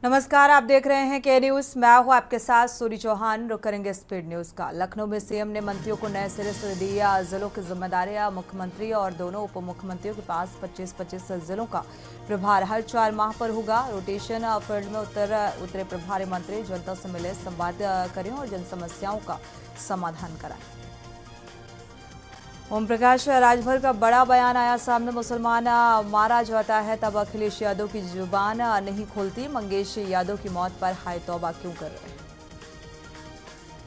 नमस्कार, आप देख रहे हैं के न्यूज। मैं हूं आपके साथ सूरी चौहान। रुक करेंगे स्पीड न्यूज का। लखनऊ में सीएम ने मंत्रियों को नए सिरे से दी जिलों की जिम्मेदारियां। मुख्यमंत्री और दोनों उप मुख्यमंत्रियों के पास 25-25 जिलों का प्रभार हर 4 माह पर होगा। रोटेशन फील्ड में उतरे प्रभारी मंत्री जनता से मिले, संवाद करें और जन समस्याओं का समाधान कराएं। ओम प्रकाश राजभर का बड़ा बयान आया सामने। मुसलमान मारा जाता है तब अखिलेश यादव की जुबान नहीं खोलती। मंगेश यादव की मौत पर हाय तौबा क्यों कर रहे हैं।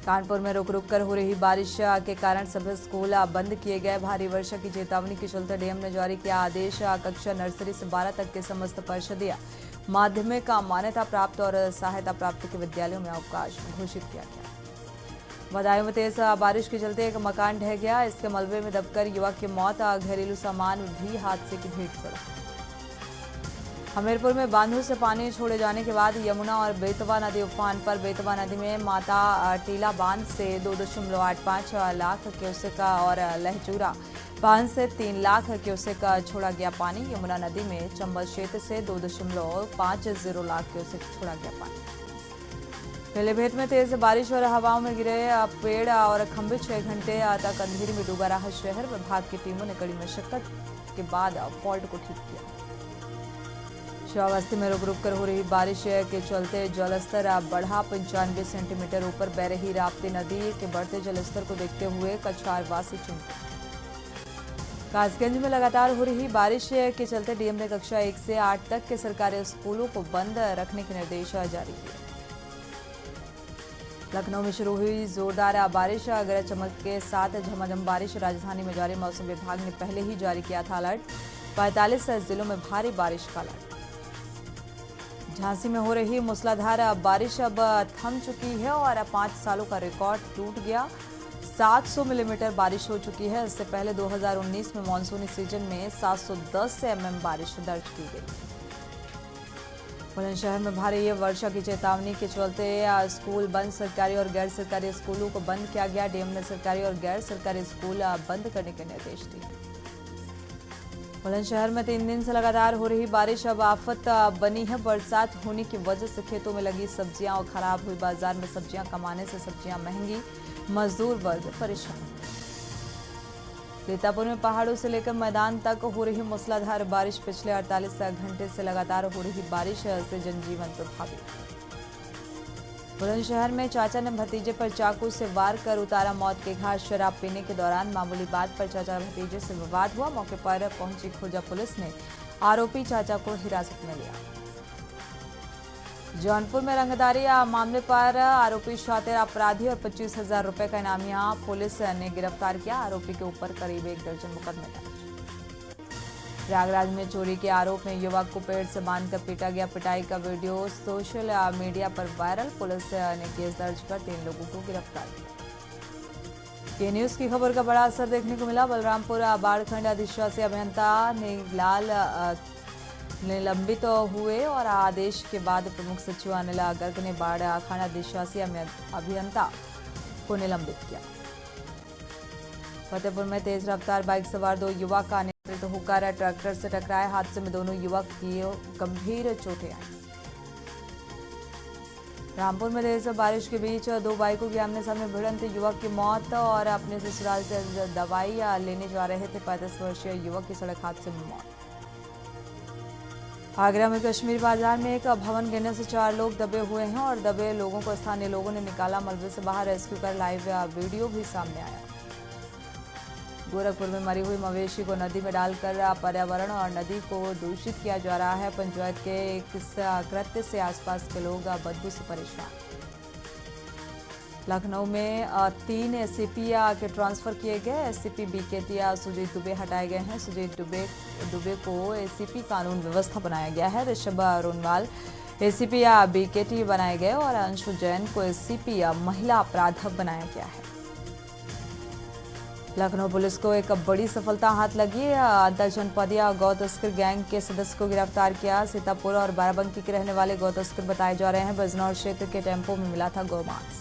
कानपुर में रुक रुक कर हो रही बारिश के कारण सभी स्कूल बंद किए गए। भारी वर्षा की चेतावनी के चलते डीएम ने जारी किया आदेश। कक्षा नर्सरी से 12 तक के समस्त परिषदीय माध्यमिक मान्यता प्राप्त और सहायता प्राप्त के विद्यालयों में अवकाश घोषित किया गया। बदायूं में तेज बारिश के चलते एक मकान ढह गया। इसके मलबे में दबकर युवक की मौत। घरेलू सामान भी हादसे की भेंट चढ़ा। हमीरपुर में बांधों से पानी छोड़े जाने के बाद यमुना और बेतवा नदी उफान पर। बेतवा नदी में माता टीला बांध से 2.85 लाख क्यूसेक और लहचूरा बांध से 3 लाख क्यूसेक छोड़ा गया पानी। यमुना नदी में चंबल क्षेत्र से 2.50 लाख क्यूसेक छोड़ा गया पानी। पीलीभीत में तेज बारिश और हवाओं में गिरे पेड़ और खंभे 6 घंटे तक अंधेरे में डूबा रहा शहर। विभाग की टीमों ने कड़ी मशक्कत के बाद फॉल्ट को ठीक किया। श्रावस्ती में रुक रुक कर हो रही बारिश के चलते जलस्तर बढ़ा। 95 सेंटीमीटर ऊपर बह रही राप्ती नदी के बढ़ते जलस्तर को देखते हुए कछारवासी चिंतित। कासगंज में लगातार हो रही बारिश के चलते डीएम ने कक्षा 1 से 8 तक के सरकारी स्कूलों को बंद रखने के निर्देश जारी किए। लखनऊ में शुरू हुई जोरदार बारिश, गरज चमक के साथ झमाझम बारिश। राजधानी में जारी मौसम विभाग ने पहले ही जारी किया था अलर्ट। 45 जिलों में भारी बारिश का अलर्ट। झांसी में हो रही मूसलाधार बारिश अब थम चुकी है और 5 सालों का रिकॉर्ड टूट गया। 700 मिलीमीटर बारिश हो चुकी है। इससे पहले 2019 में मानसूनी सीजन में 710 mm बारिश दर्ज की गई। बुलंदशहर में भारी वर्षा की चेतावनी के चलते स्कूल बंद। सरकारी और गैर सरकारी स्कूलों को बंद किया गया। डीएम ने सरकारी और गैर सरकारी स्कूल बंद करने के निर्देश दिए। बुलंदशहर में 3 दिन से लगातार हो रही बारिश अब आफत बनी है। बरसात होने की वजह से खेतों में लगी सब्जियां और खराब हुई। बाजार में सब्जियां कमाने से सब्जियां महंगी, मजदूर वर्ग परेशान। सीतापुर में पहाड़ों से लेकर मैदान तक हो रही मूसलाधार बारिश। पिछले 48 घंटे से लगातार हो रही बारिश से जनजीवन प्रभावित। बुलंदशहर में चाचा ने भतीजे पर चाकू से वार कर उतारा मौत के घाट। शराब पीने के दौरान मामूली बात पर चाचा भतीजे से विवाद हुआ। मौके पर पहुंची खुर्जा पुलिस ने आरोपी चाचा को हिरासत में लिया। जौनपुर में रंगदारी मामले पर आरोपी शातिर अपराधी और 25,000 रुपए का इनामिया पुलिस ने गिरफ्तार किया। आरोपी के ऊपर करीब 1 दर्जन मुकदमे दर्ज। प्रयागराज में चोरी के आरोप में युवक को पेड़ से बांधकर पीटा गया। पिटाई का वीडियो सोशल मीडिया पर वायरल। पुलिस ने केस दर्ज कर 3 लोगों को गिरफ्तार किया। के न्यूज की खबर का बड़ा असर देखने को मिला। बलरामपुर बाढ़खंड अधिशासी अभियंता नेगलाल निलंबित हुए और आदेश के बाद प्रमुख सचिव अनिल गर्ग ने बाढ़ खंड अधिशासी अभियंता को निलंबित किया। फतेहपुर में तेज रफ्तार बाइक सवार 2 युवक का अनियंत्रित होकर ट्रैक्टर से टकराए। हादसे में दोनों युवक की गंभीर चोटें आई। रामपुर में तेज बारिश के बीच 2 बाइकों की आमने सामने भिड़ंत, युवक की मौत और अपने ससुराल से दवाई लेने जा रहे थे 35 वर्षीय युवक की सड़क हादसे में मौत। आगरा में कश्मीर बाजार में एक भवन गिरने से 4 लोग दबे हुए हैं और दबे लोगों को स्थानीय लोगों ने निकाला। मलबे से बाहर रेस्क्यू कर लाइव वीडियो भी सामने आया। गोरखपुर में मरी हुई मवेशी को नदी में डालकर पर्यावरण और नदी को दूषित किया जा रहा है। पंचायत के इस कृत्य से आसपास के लोग बदबू से परेशान। लखनऊ में 3 एससीपी के ट्रांसफर किए गए। एससीपी बीकेटी सुजीत दुबे हटाए गए हैं। सुजीत दुबे को एसीपी कानून व्यवस्था बनाया गया है। ऋषभ रोनवाल एसीपी बीकेटी बनाए गए और अंशु जैन को एससीपी महिला अपराध बनाया गया है। लखनऊ पुलिस को एक बड़ी सफलता हाथ लगी। अंतर जनपदीय गौ तस्कर गैंग के सदस्य को गिरफ्तार किया। सीतापुर और बाराबंकी के रहने वाले गौ तस्कर बताए जा रहे हैं। बिजनौर क्षेत्र के टेम्पो में मिला था गौमांस।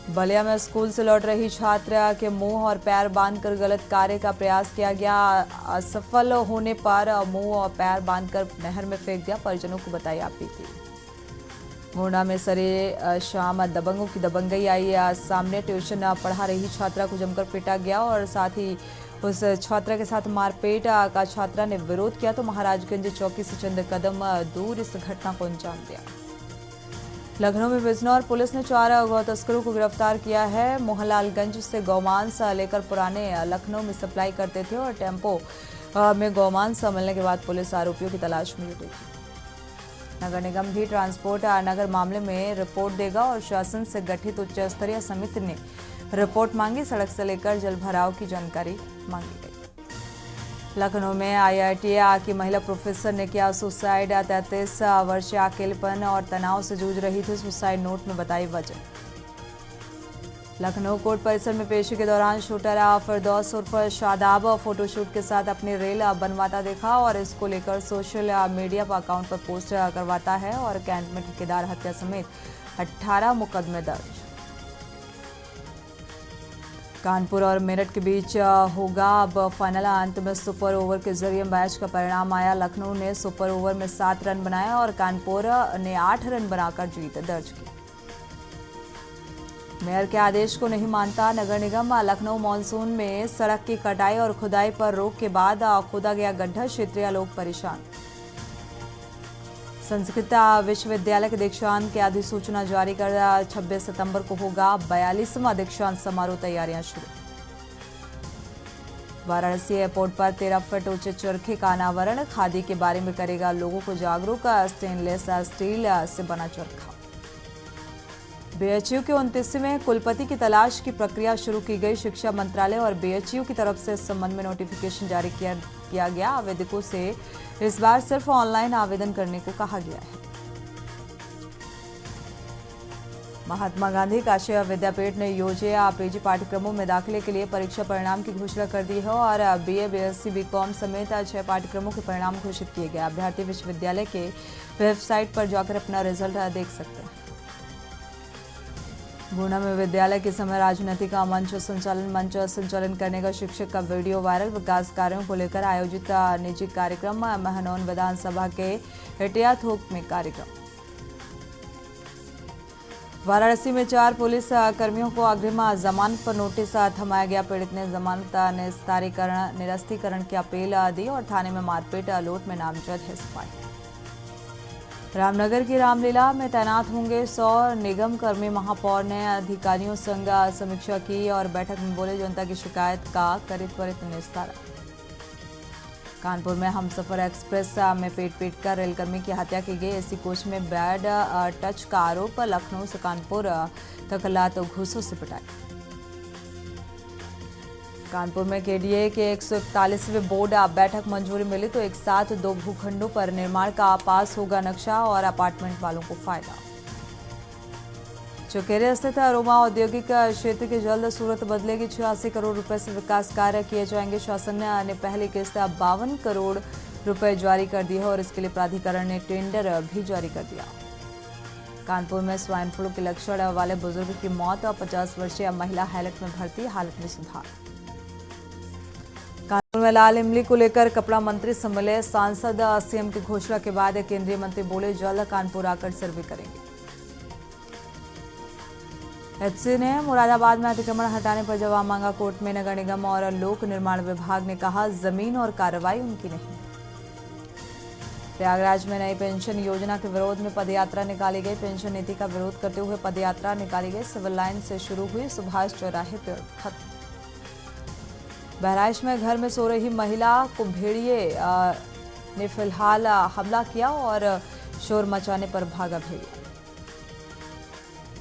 बलिया में स्कूल से लौट रही छात्रा के मुंह और पैर बांधकर गलत कार्य का प्रयास किया गया। असफल होने पर मुंह और पैर बांधकर नहर में फेंक दिया। परिजनों को बताई आप बीती। गोंडा में सरे शाम दबंगों की दबंगई आई। सामने ट्यूशन पढ़ा रही छात्रा को जमकर पीटा गया और साथ ही उस छात्रा के साथ मारपीट का छात्रा ने विरोध किया तो महाराजगंज चौकी से चंद कदम दूर इस घटना को अंजाम दिया। लखनऊ में बिजनौर पुलिस ने 4 गौ तस्करों को गिरफ्तार किया है। मोहनलालगंज से गौमांस लेकर पुराने लखनऊ में सप्लाई करते थे और टेम्पो में गौमांस मिलने के बाद पुलिस आरोपियों की तलाश में जुटी थी। नगर निगम भी ट्रांसपोर्ट नगर मामले में रिपोर्ट देगा और शासन से गठित उच्च स्तरीय समिति ने रिपोर्ट मांगी। सड़क से लेकर जल भराव की जानकारी मांगी गई। लखनऊ में IIT की महिला प्रोफेसर ने किया सुसाइड। 33 वर्षीय अकेलेपन और तनाव से जूझ रही थी। सुसाइड नोट में बताई वजह। लखनऊ कोर्ट परिसर में पेशी के दौरान शूटर फिरदौस उर्फ शादाब फोटोशूट के साथ अपनी रील बनवाता देखा और इसको लेकर सोशल मीडिया पर अकाउंट पर पोस्ट करवाता है और कैंट में ठेकेदार हत्या समेत 18 मुकदमे दर्ज। कानपुर और मेरठ के बीच होगा अब फाइनल। अंत में सुपर ओवर के जरिए मैच का परिणाम आया। लखनऊ ने सुपर ओवर में 7 रन बनाए और कानपुर ने 8 रन बनाकर जीत दर्ज की। मेयर के आदेश को नहीं मानता नगर निगम। लखनऊ मानसून में सड़क की कटाई और खुदाई पर रोक के बाद खोदा गया गड्ढा, क्षेत्रीय लोग परेशान। संस्कृत विश्वविद्यालय के दीक्षांत की अधिसूचना जारी कर 26 सितंबर को होगा 42वां दीक्षांत समारोह। तैयारियां शुरू। वाराणसी एयरपोर्ट पर 13 फीट ऊंचे चरखे का अनावरण। खादी के बारे में करेगा लोगों को जागरूक। स्टेनलेस स्टील से बना चरखा। BHU के 29वें कुलपति की तलाश की प्रक्रिया शुरू की गई। शिक्षा मंत्रालय और BHU की तरफ से इस संबंध में नोटिफिकेशन जारी किया गया। आवेदकों से इस बार सिर्फ ऑनलाइन आवेदन करने को कहा गया है। महात्मा गांधी काशी विद्यापीठ ने योजे PG पाठ्यक्रमों में दाखिले के लिए परीक्षा परिणाम की घोषणा कर दी है और BA, BSc, BCom समेत 6 पाठ्यक्रमों के परिणाम घोषित किए गए। अभ्यर्थी विश्वविद्यालय के वेबसाइट पर जाकर अपना रिजल्ट देख सकते हैं। गुना में विद्यालय के समय राजनीतिक मंच संचालन करने का शिक्षक का वीडियो वायरल। विकास कार्यों को लेकर आयोजित निजी कार्यक्रम। महनौन विधानसभा के हटिया थोक में कार्यक्रम। वाराणसी में 4 पुलिस कर्मियों को अग्रिम जमानत पर नोटिस थमाया गया। पीड़ित ने जमानत निरस्तीकरण की अपील दी और थाने में मारपीट लूट में नामजद है सिपाही। रामनगर की रामलीला में तैनात होंगे 100 निगम कर्मी। महापौर ने अधिकारियों संग समीक्षा की और बैठक में बोले जनता की शिकायत का करे त्वरित निस्तारण। कानपुर में हमसफर एक्सप्रेस में पीट कर रेलकर्मी की हत्या की गई। AC कोच में बैड टच का आरोप। लखनऊ से कानपुर तक लात घूसों से पिटाई। कानपुर में KDA के 141वें बोर्ड बैठक मंजूरी मिली तो एक साथ 2 भूखंडों पर निर्माण का पास होगा नक्शा और अपार्टमेंट वालों को फायदा। चुकेरे स्थित अरोमा औद्योगिक क्षेत्र की जल्द सूरत बदलेगी। 86 करोड़ रुपए से विकास कार्य किए जाएंगे। शासन ने पहली किस्त 52 करोड़ रुपए जारी कर दी है और इसके लिए प्राधिकरण ने टेंडर भी जारी कर दिया। कानपुर में स्वाइन फ्लू के लक्षण वाले बुजुर्ग की मौत और 50 वर्षीय महिला हालत में भर्ती, हालत में सुधार। कानपुर में लाल इमली को लेकर कपड़ा मंत्री से मिले सांसद। CM की घोषणा के बाद केंद्रीय मंत्री बोले जल्द कानपुर आकर सर्वे करेंगे। HC ने मुरादाबाद में अतिक्रमण हटाने पर जवाब मांगा। कोर्ट में नगर निगम और लोक निर्माण विभाग ने कहा जमीन और कार्रवाई उनकी नहीं। प्रयागराज में नई पेंशन योजना के विरोध में पदयात्रा निकाली गई। पेंशन नीति का विरोध करते हुए पदयात्रा निकाली गई। सिविल लाइन से शुरू हुई, सुभाष चौराहे पर खत्म। बहराइच में घर में सो रही महिला को भेड़िए ने फिलहाल हमला किया और शोर मचाने पर भागा भेड़िया।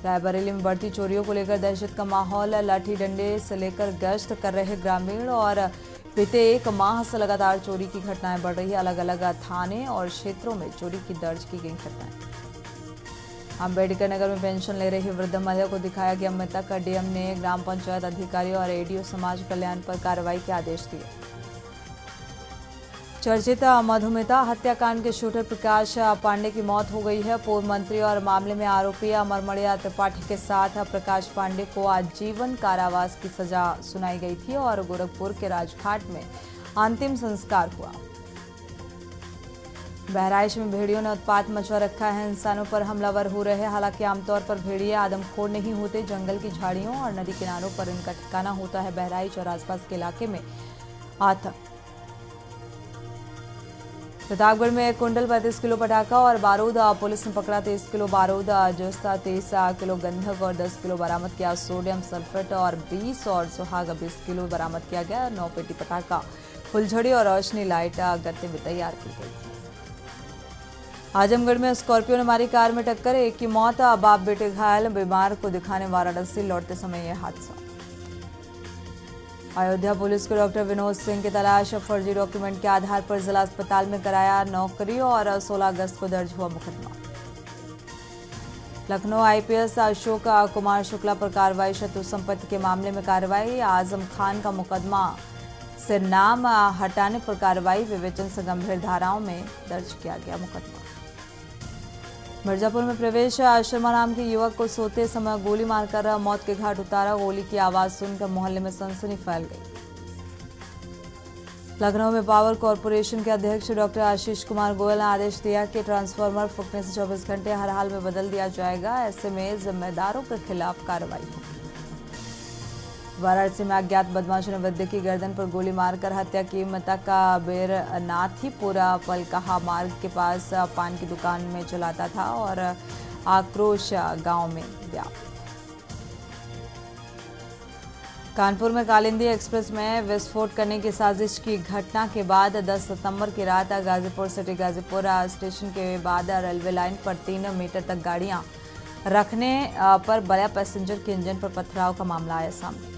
रायबरेली में बढ़ती चोरियों को लेकर दहशत का माहौल। लाठी डंडे से लेकर गश्त कर रहे ग्रामीण और बीते 1 माह से लगातार चोरी की घटनाएं बढ़ रही है। अलग अलग थाने और क्षेत्रों में चोरी की दर्ज की गई घटनाएं। अम्बेडकर नगर में पेंशन ले रही वृद्ध महिला को दिखाया गया मृतक। DM ने ग्राम पंचायत अधिकारी और ADO समाज कल्याण पर कार्रवाई के आदेश दिए। चर्चित मधुमिता हत्याकांड के शूटर प्रकाश पांडे की मौत हो गई है। पूर्व मंत्री और मामले में आरोपी अमरमणिया त्रिपाठी के साथ प्रकाश पांडे को आजीवन कारावास की सजा सुनाई गई थी और गोरखपुर के राजघाट में अंतिम संस्कार हुआ। बहराइच में भेड़ियों ने उत्पात मचा रखा है। इंसानों पर हमलावर हो रहे हैं। हालांकि आमतौर पर भेड़िए आदमखोर नहीं होते। जंगल की झाड़ियों और नदी किनारों पर इनका ठिकाना होता है। बहराइच और आसपास के इलाके में आतंक। प्रतापगढ़ में 1 कुंटल 35 किलो पटाखा और बारूद। पुलिस ने पकड़ा 23 किलो बारूद, जस्ता 23 किलो गंधक और 10 किलो बरामद किया। सोडियम सल्फेट और 20 और सुहागा 20 किलो बरामद किया गया। 9 पेटी पटाखा, फुलझड़ी और रोशनी लाइट गत्ते में तैयार की गई। आजमगढ़ में स्कॉर्पियो ने मारी कार में टक्कर, एक की मौत, बाप बेटे घायल। बीमार को दिखाने वाराणसी लौटते समय यह हादसा। अयोध्या पुलिस को डॉक्टर विनोद सिंह की तलाश। फर्जी डॉक्यूमेंट के आधार पर जिला अस्पताल में कराया नौकरी और 16 अगस्त को दर्ज हुआ मुकदमा। लखनऊ आईपीएस अशोक कुमार शुक्ला पर कार्रवाई। शत्रु संपत्ति के मामले में कार्रवाई। आजम खान का मुकदमा से नाम हटाने पर कार्रवाई। विवेचन से गंभीर धाराओं में दर्ज किया गया मुकदमा। मिर्जापुर में प्रवेश शर्मा नाम के युवक को सोते समय गोली मारकर मौत के घाट उतारा। गोली की आवाज सुनकर मोहल्ले में सनसनी फैल गई। लखनऊ में पावर कॉरपोरेशन के अध्यक्ष डॉक्टर आशीष कुमार गोयल ने आदेश दिया कि ट्रांसफार्मर फूंकने से 24 घंटे हर हाल में बदल दिया जाएगा। ऐसे में जिम्मेदारों के खिलाफ कार्रवाई होगी। वाराणसी में अज्ञात बदमाशों ने वृद्ध की गर्दन पर गोली मारकर हत्या की। मृतक का बेरनाथीपुरा पलकहा मार्ग के पास पान की दुकान में चलाता था और आक्रोश गांव में व्याप्त। कानपुर में कालिंदी एक्सप्रेस में विस्फोट करने की साजिश की घटना के बाद 10 सितंबर की रात गाजीपुर सिटी गाजीपुर स्टेशन के बाद रेलवे लाइन पर 3 मीटर तक गाड़ियां रखने पर बड़ा पैसेंजर के इंजन पर पथराव का मामला आया सामने।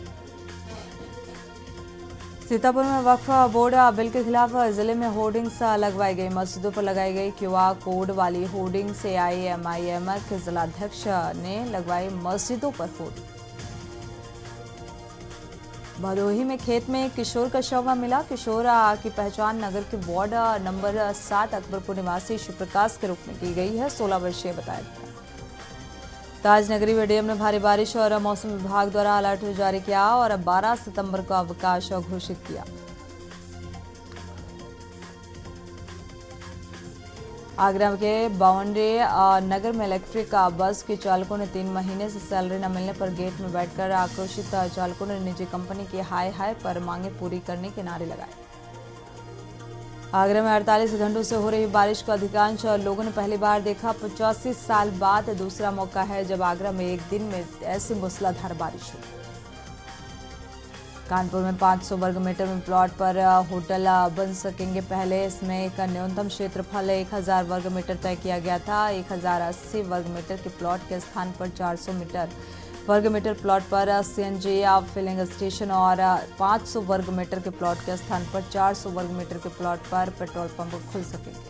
सीतापुर में वक्फ बोर्ड बिल के खिलाफ जिले में होर्डिंग्स लगवाई गई। मस्जिदों पर लगाई गई क्यूआर कोड वाली होर्डिंग से AIMIM के जिलाध्यक्ष ने लगवाई मस्जिदों पर होर्डिंग। भदोही में खेत में एक किशोर का शव मिला। किशोर की पहचान नगर के वार्ड नंबर 7 अकबरपुर निवासी शिवप्रकाश के रूप में की गई है। 16 वर्षीय बताया गया। ताजनगरी में डीएम ने भारी बारिश और मौसम विभाग द्वारा अलर्ट जारी किया और 12 सितंबर को अवकाश घोषित किया। आगरा के बाउंड्री नगर में इलेक्ट्रिक बस के चालकों ने 3 महीने से सैलरी न मिलने पर गेट में बैठकर आक्रोशित चालकों ने निजी कंपनी की हाय हाय पर मांगे पूरी करने के नारे लगाए। आगरा में 48 घंटों से हो रही बारिश को अधिकांश लोगों ने पहली बार देखा। 85 साल बाद दूसरा मौका है जब आगरा में एक दिन में ऐसी मूसलाधार बारिश हुई। कानपुर में 500 वर्ग मीटर में प्लॉट पर होटल बन सकेंगे। पहले इसमें एक न्यूनतम क्षेत्रफल 1000 वर्ग मीटर तय किया गया था। 1080 वर्ग मीटर के प्लॉट के स्थान पर 400 वर्ग मीटर प्लॉट पर CNG फिलिंग स्टेशन और 500 वर्ग मीटर के प्लॉट के स्थान पर 400 वर्ग मीटर के प्लॉट पर पेट्रोल पंप खुल सकेंगे।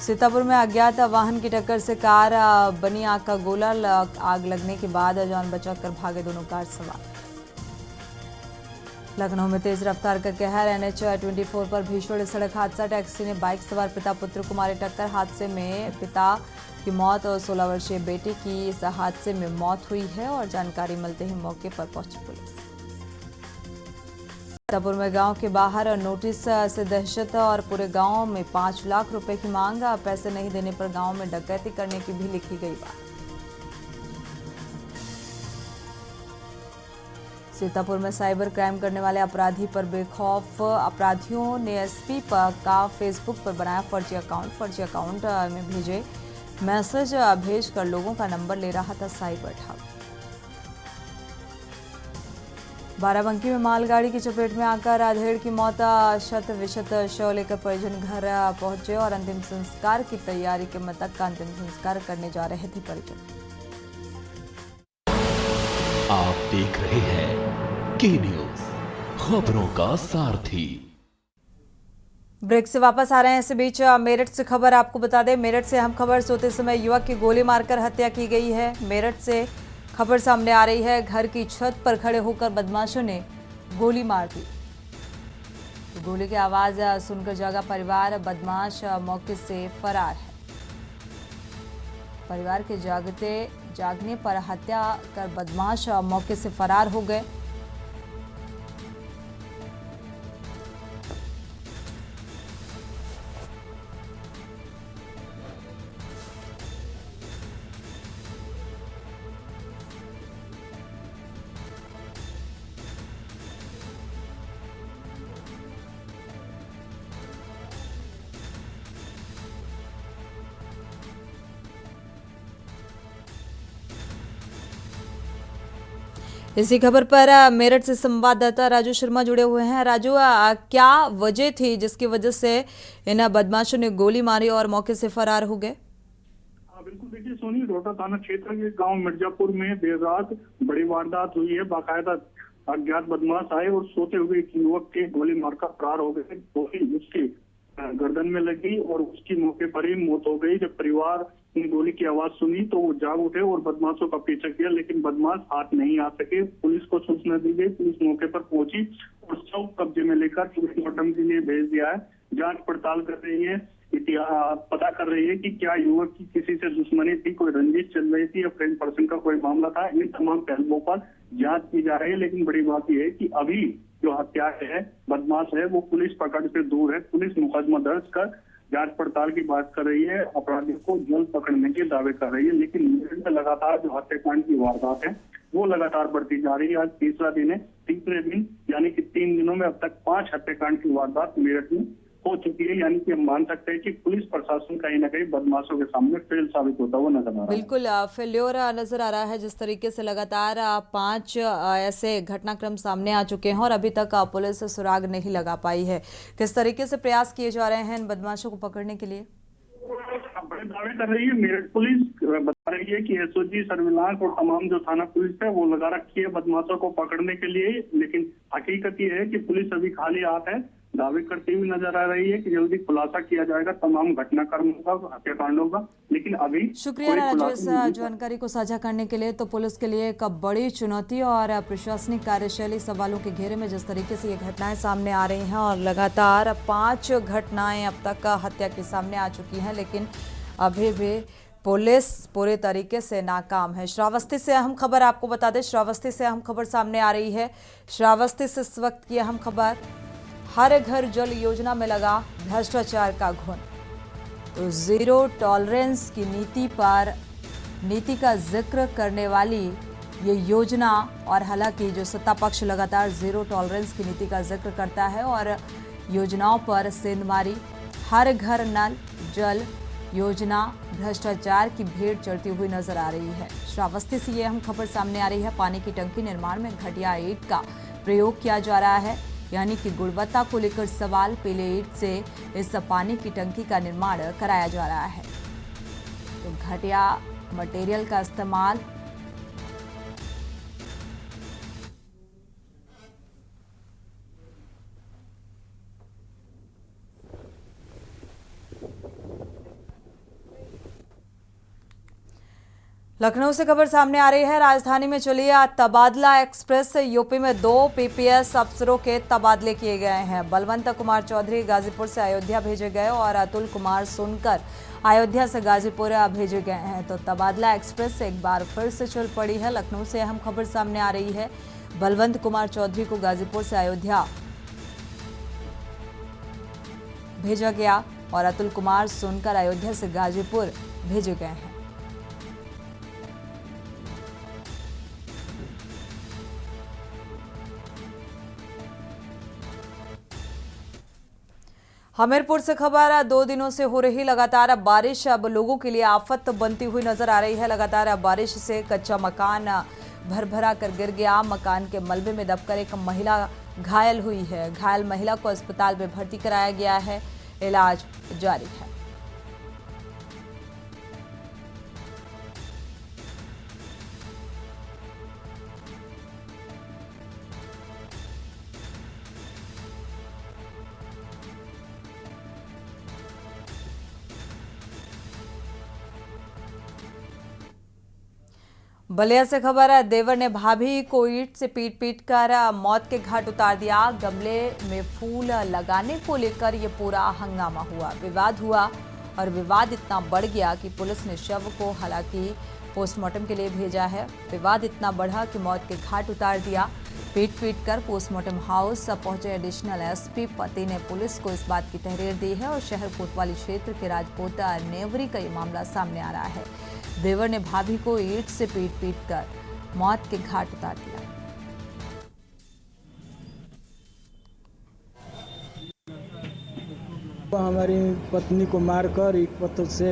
सीतापुर में अज्ञात वाहन की टक्कर से कार बनी आग का गोला। आग लगने के बाद जान बचाकर भागे दोनों कार सवार। लखनऊ में तेज रफ्तार का कहर। NH 24 पर भीषण सड़क हादसा। टैक्सी ने बाइक सवार पिता पुत्र को मारी टक्कर। हादसे में पिता की मौत और 16 वर्षीय बेटे की इस हादसे में मौत हुई है और जानकारी मिलते ही मौके पर पहुंची पुलिस। सीतापुर में गांव के बाहर नोटिस से दहशत और पूरे गांव में 5 लाख रुपए की मांग। पैसे नहीं देने पर गांव में डकैती करने की भी लिखी गई बात। सीतापुर में साइबर क्राइम करने वाले अपराधी पर बेखौफ अपराधियों ने एसपी का फेसबुक पर बनाया फर्जी अकाउंट। फर्जी अकाउंट में भेजे मैसेज भेजकर लोगों का नंबर ले रहा था साइबर ठग। बाराबंकी में मालगाड़ी की चपेट में आकर राधेड़ की मौत। शत विशत शव लेकर परिजन घर पहुंचे और अंतिम संस्कार की तैयारी के मृतक का अंतिम संस्कार करने जा रहे थे परिजन। आप देख रहे हैं के न्यूज, खबरों का सारथी। ब्रेक से वापस आ रहे हैं। इस बीच मेरठ से खबर आपको बता दें। मेरठ से हम खबर सोते समय युवक की गोली मारकर हत्या की गई है। मेरठ से खबर सामने आ रही है। घर की छत पर खड़े होकर बदमाशों ने गोली मार दी। तो गोली की आवाज सुनकर जागा परिवार, बदमाश मौके से फरार है। परिवार के जागने पर हत्या कर बदमाश मौके से फरार हो गए। इसी खबर पर मेरठ से संवाददाता राजू शर्मा जुड़े हुए हैं। राजू, क्या वजह थी जिसकी वजह से इन बदमाशों ने गोली मारी और मौके से फरार हो गए? बिल्कुल, देखिए सोनी, रोहटा थाना क्षेत्र के गांव मिर्जापुर में देर रात बड़ी वारदात हुई है। बाकायदा अज्ञात बदमाश आए और सोते हुए एक युवक के गोली मारकर फरार हो गए। गोली उसके गर्दन में लगी और उसकी मौके पर ही मौत हो गई। जब परिवार ने गोली की आवाज सुनी तो वो जाग उठे और बदमाशों का पीछा किया, लेकिन बदमाश हाथ नहीं आ सके। पुलिस को सूचना दी गई, पुलिस मौके पर पहुंची और शव कब्जे में लेकर पोस्टमार्टम के लिए भेज दिया है। जांच पड़ताल कर रही है, पता कर रही है कि क्या युवक की किसी से दुश्मनी थी, कोई रंजिश चल रही थी या फ्रेंड पर्सन का कोई मामला था। इन तमाम पहलुओं पर जांच की जा रही है। लेकिन बड़ी बात यह है कि अभी जो हत्या है, बदमाश है, वो पुलिस पकड़ से दूर है। पुलिस मुकदमा दर्ज कर जांच पड़ताल की बात कर रही है, अपराधियों को जल्द पकड़ने के दावे कर रही है। लेकिन लगातार जो हत्याकांड की वारदात है वो लगातार बढ़ती जा रही है। आज तीसरा दिन है। तीसरे दिन यानी कि 3 दिनों में अब तक 5 हत्याकांड की वारदात मेरठ में हो चुकी है। यानी कि हम मान सकते हैं कि पुलिस प्रशासन कहीं ना कहीं बदमाशों के सामने फेल साबित होता हुआ नजर आ रहा है। बिल्कुल फेल्योर नजर आ रहा है। जिस तरीके से लगातार 5 ऐसे घटनाक्रम सामने आ चुके हैं और अभी तक पुलिस सुराग नहीं लगा पाई है। किस तरीके से प्रयास किए जा रहे हैं इन बदमाशों को पकड़ने के लिए? बड़े दावे कर रही है मेरठ पुलिस, बता रही है कि एसओजी सर्विलांस और तमाम जो थाना पुलिस है वो लगा रखी है बदमाशों को पकड़ने के लिए। लेकिन हकीकत ये है कि पुलिस अभी खाली हाथ है। दावे करती हुई नजर आ रही है कि जल्दी खुलासा किया जाएगा तमाम घटनाक्रमों का, हत्याकांडों का। लेकिन अभी शुक्रिया राजू इस जानकारी को साझा करने के लिए। तो पुलिस के लिए एक बड़ी चुनौती और प्रशासनिक कार्यशैली सवालों के घेरे में जिस तरीके से ये घटनाएं सामने आ रही हैं और लगातार 5 घटनाएं अब तक हत्या के सामने आ चुकी हैं, लेकिन अभी भी पुलिस पूरे तरीके से नाकाम है। श्रावस्ती से अहम खबर आपको बता दें, श्रावस्ती से अहम खबर सामने आ रही है। श्रावस्ती से इस वक्त की अहम खबर, हर घर जल योजना में लगा भ्रष्टाचार का घुन। तो जीरो टॉलरेंस की नीति का जिक्र करने वाली ये योजना, और हालांकि जो सत्ता पक्ष लगातार जीरो टॉलरेंस की नीति का जिक्र करता है और योजनाओं पर सेंधमारी, हर घर नल जल योजना भ्रष्टाचार की भीड़ चढ़ती हुई नजर आ रही है। श्रावस्ती से ये अहम खबर सामने आ रही है। पानी की टंकी निर्माण में घटिया ईंट का प्रयोग किया जा रहा है, यानी कि गुणवत्ता को लेकर सवाल। पीले ईंट से इस पानी की टंकी का निर्माण कराया जा रहा है। तो घटिया मटेरियल का इस्तेमाल, लखनऊ से खबर सामने आ रही है। राजधानी में चली तबादला एक्सप्रेस। यूपी में 2 पीपीएस अफसरों के तबादले किए गए हैं। बलवंत कुमार चौधरी गाजीपुर से अयोध्या भेजे गए और अतुल कुमार सोनकर अयोध्या से गाजीपुर भेजे गए हैं। तो तबादला एक्सप्रेस एक बार फिर से चल पड़ी है। लखनऊ से अहम खबर सामने आ रही है। बलवंत कुमार चौधरी को गाजीपुर से अयोध्या भेजा गया और अतुल कुमार सोनकर अयोध्या से गाजीपुर भेजे गए हैं। हमीरपुर से खबर, 2 दिनों से हो रही लगातार बारिश अब लोगों के लिए आफत बनती हुई नजर आ रही है। लगातार बारिश से कच्चा मकान भर-भरा कर गिर गया। मकान के मलबे में दबकर एक महिला घायल हुई है। घायल महिला को अस्पताल में भर्ती कराया गया है, इलाज जारी है। बलिया से खबर है, देवर ने भाभी को ईंट से पीट कर मौत के घाट उतार दिया। गमले में फूल लगाने को लेकर ये पूरा हंगामा हुआ, विवाद हुआ और विवाद इतना बढ़ गया कि पुलिस ने शव को हालांकि पोस्टमार्टम के लिए भेजा है। विवाद इतना बढ़ा कि मौत के घाट उतार दिया। पीट कर पोस्टमार्टम हाउस पहुंचे एडिशनल एसपी पति ने पुलिस को इस बात की तहरीर दी है और शहर कोतवाली क्षेत्र के राजपूत नेवरी का ये मामला सामने आ रहा है। देवर ने भाभी को ईंट से पीट कर मौत के घाट उतार दिया। हमारी पत्नी को मारकर ईंट पत्थर से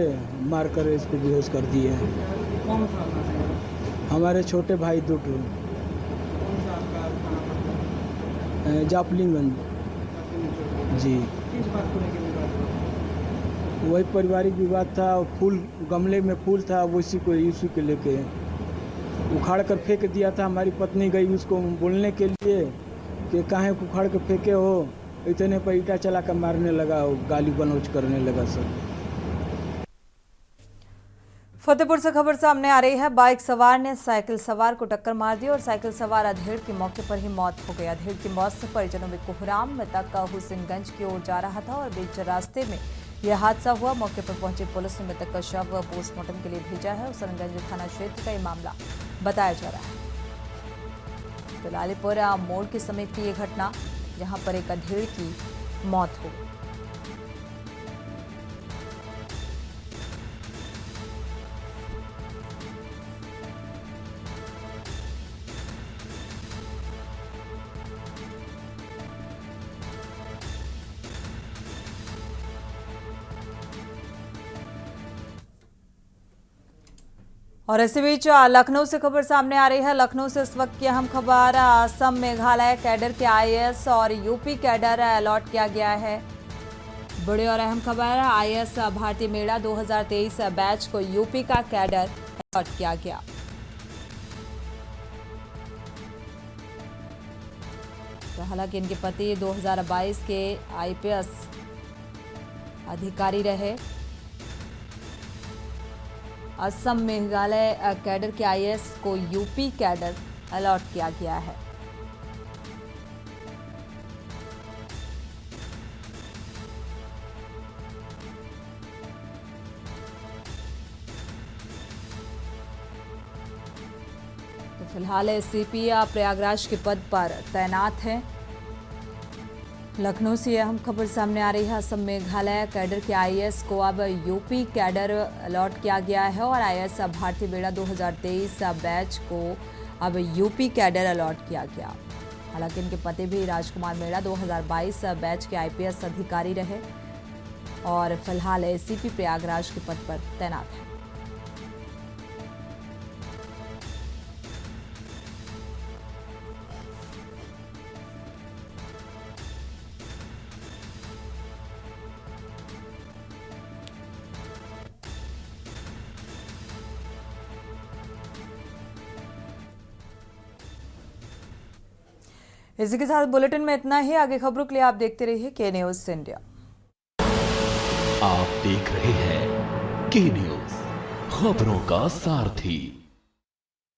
मारकर इसको बेहोश कर दिए हैं। हमारे छोटे भाई दो जापलिंगंज जी। वही पारिवारिक विवाद था। फूल गमले में फूल था, उसी को इशू के लेके उखाड़ कर फेंक दिया था। हमारी पत्नी गई उसको बोलने के लिए कि काहे उखाड़ के फेंके हो, इतने पर ईंटा चला कर मारने लगा, गाली गलौज करने लगा सब। फतेहपुर से खबर सामने आ रही है, बाइक सवार ने साइकिल सवार को टक्कर मार दी और साइकिल सवार अधेड़ की मौके पर ही मौत हो गई। अधेड़ की मौत से परिजनों में कोहराम। मृतक हुसैनगंज की ओर जा रहा था और बीच रास्ते में यह हादसा हुआ। मौके पर पहुंची पुलिस ने मृतक का शव पोस्टमार्टम के लिए भेजा है। हुसैनगंज थाना क्षेत्र का ये मामला बताया जा रहा है। तो लालीपुर मोड़ के समीप की ये घटना, जहां पर एक अधेड़ की मौत हो गई। और इसी बीच लखनऊ से खबर सामने आ रही है। लखनऊ से इस वक्त की अहम खबर, असम मेघालय कैडर के आईएएस और यूपी कैडर अलॉट किया गया है। बड़ी और अहम खबर, आईएएस भारतीय मेड़ा 2023 बैच को यूपी का कैडर अलॉट किया गया। तो हालांकि इनके पति 2022 के आईपीएस अधिकारी रहे। असम मेघालय कैडर के आईएएस को यूपी कैडर अलॉट किया गया है। तो फिलहाल एसीपी प्रयागराज के पद पर तैनात हैं। लखनऊ से अहम खबर सामने आ रही है, असम मेघालय कैडर के आईएएस को अब यूपी कैडर अलॉट किया गया है और आईएएस भारतीय बेड़ा 2023 बैच को अब यूपी कैडर अलॉट किया गया। हालांकि इनके पति भी राजकुमार मेड़ा 2022 बैच के आईपीएस अधिकारी रहे और फिलहाल एसीपी प्रयागराज के पद पर तैनात है। इसी के साथ बुलेटिन में इतना ही। आगे खबरों के लिए आप देखते रहिए के न्यूज़ इंडिया। आप देख रहे हैं के न्यूज़, खबरों का सारथी।